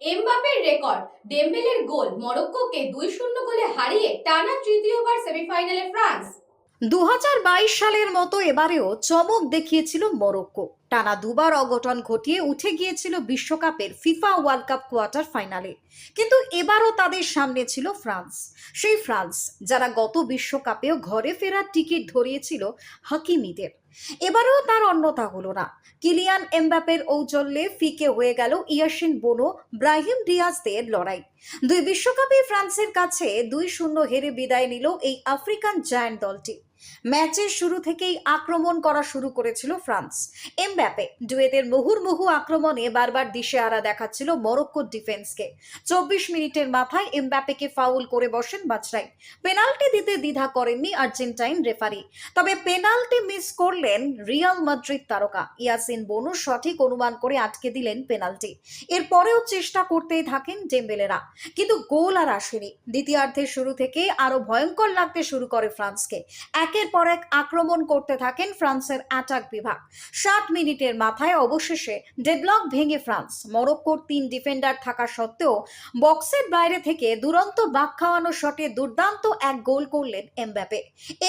এমবাপের record, ডেম্বেলের গোল, মরক্কোকে 2-0 গোলে হারিয়ে টানা তৃতীয়বার সেমিফাইনালে ফ্রান্স। 2022 সালের মতো এবারেও চমক দেখিয়েছিল মরক্কো। টানা দুবার অঘটন ঘটিয়ে উঠে গিয়েছিল বিশ্বকাপের ফিফা ওয়ার্ল্ড কাপ কোয়ার্টার ফাইনালে। কিন্তু এবারও তাদের সামনে ছিল ফ্রান্স, সেই ফ্রান্স যারা গত বিশ্বকাপেও ঘরে ফেরার টিকিট ধরিয়েছিল হাকিমিদের। এবারেও তার অন্যথা হলো না। কিলিয়ান এমবাপের ঔজ্জ্বল্যে ফিকে হয়ে গেল ইয়াসিন বোনো, ব্রাহিম ডিয়াজদের লড়াই। দুই বিশ্বকাপে ফ্রান্সের কাছে 2-0 হেরে বিদায় নিল এই আফ্রিকান জায়ান্ট দলটি। ম্যাচের শুরু থেকেই আক্রমণ করা শুরু করেছিল ফ্রান্স। এমবাপে ডুয়েটের মুহুর্মুহু আক্রমণে বারবার দিশেহারা দেখাচ্ছিল মরক্কোর ডিফেন্সকে। 24 মিনিটের মাথায় এমবাপেকে ফাউল করে বসেন বাজরাই। পেনাল্টি দিতে দ্বিধা করেননি আর্জেন্টাইন রেফারি, তবে পেনাল্টি মিস করলেন রিয়াল মাদ্রিদ তারকা ইয়াসিন বোনো। সঠিক অনুমান করে আটকে দিলেন পেনাল্টি। এরপরেও চেষ্টা করতেই থাকেন ডেম্বেলেরা, কিন্তু গোল আর আসেনি। দ্বিতীয়ার্ধের শুরু থেকে আরো ভয়ঙ্কর লাগতে শুরু করে ফ্রান্সকে। একের পর এক আক্রমণ করতে থাকেন ফ্রান্সের অ্যাটাক বিভাগ। 60 মিনিটের মাথায় অবশেষে ডেডলক ভেঙে ফ্রান্স। মরক্কোর 3 ডিফেন্ডার থাকা সত্ত্বেও বক্সের বাইরে থেকে দুরন্ত বাঁক খাওয়ানো শটে দুর্দান্ত এক গোল করলেন এমবাপে।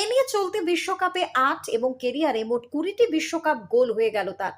এ নিয়ে চলতে বিশ্বকাপে 8 এবং ক্যারিয়ারে মোট 20টি বিশ্বকাপ গোল হয়ে গেল তার।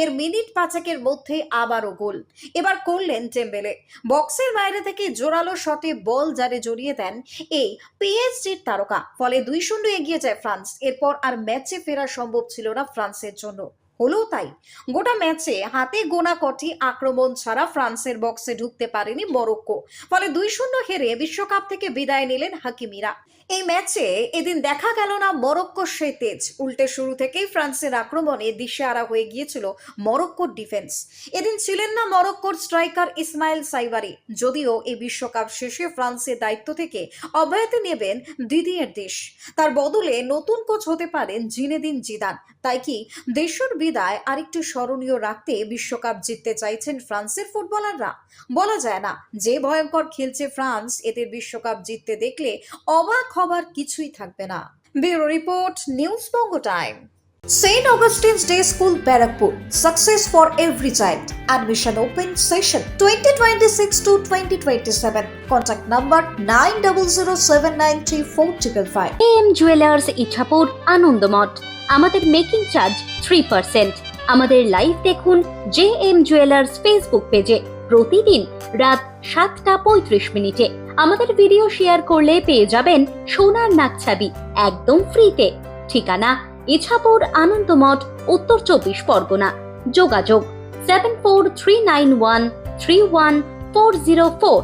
এর মিনিট 5 মধ্যেই আবারও গোল। এবার করলেন ডেম্বেলে। বক্সের বাইরে থেকে জোরালো শটে বল জারে জড়িয়ে দেন এই পিএসজির তারকা। ফলে 2-0 এগিয়ে যায় ফ্রান্স। এরপর আর ম্যাচে ফেরা সম্ভব ছিল না ফ্রান্সের জন্য। হলো তাই, গোটা ম্যাচে হাতে গোনা কটি আক্রমণ ছাড়া ফ্রান্সের বক্সে ঢুকতে পারেনি মরক্কো। ফলে 2-0 হেরে বিশ্বকাপ থেকে বিদায় নিলেন হাকিমিরা। এই ম্যাচে এদিন দেখা গেল না মরক্কোর সেই তেজ। উল্টে শুরু থেকেই ফ্রান্সের আক্রমণে দিশেহারা হয়ে গিয়েছিল মরক্কোর ডিফেন্স। এদিন ছিলেন না মরক্কোর স্ট্রাইকার ইসমাইল সাইবারি। যদিও এই বিশ্বকাপ শেষে ফ্রান্সের দায়িত্ব থেকে অব্যাহতি নেবেন দিদিয়ের দেশ। তার বদলে নতুন কোচ হতে পারেন জিনেদিন জিদান। তাই কি দেশের বিদায় আরেকটু স্মরণীয় রাখতে বিশ্বকাপ জিততে চাইছেন ফ্রান্সের ফুটবলাররা? বলা যায় না। যে ভয়ঙ্কর খেলছে ফ্রান্স, এদের বিশ্বকাপ জিততে দেখলে অবাক হবার কিছুই থাকবে না। Bureau report, news Banga time. St. Augustine's Day School, Barakpur. Success for every child. Admission open session 2026 to 2027. Contact number 9007934555. AM Jewelers Ichapur Anandamath. আমাদের মেকিং চার্জ 3%। আমাদের লাইভ দেখুন JM Jewelers ফেসবুক পেজে প্রতিদিন রাত 7:35 আমাদের ভিডিও শেয়ার করলে পেয়ে যাবেন সোনার নাকছাবি একদম ফ্রিতে। ঠিকানা ইছাপুর আনন্দমঠ, উত্তর 24 পরগনা। যোগাযোগ 7439131404।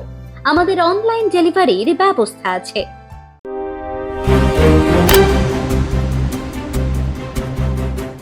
আমাদের অনলাইন ডেলিভারির ব্যবস্থা আছে।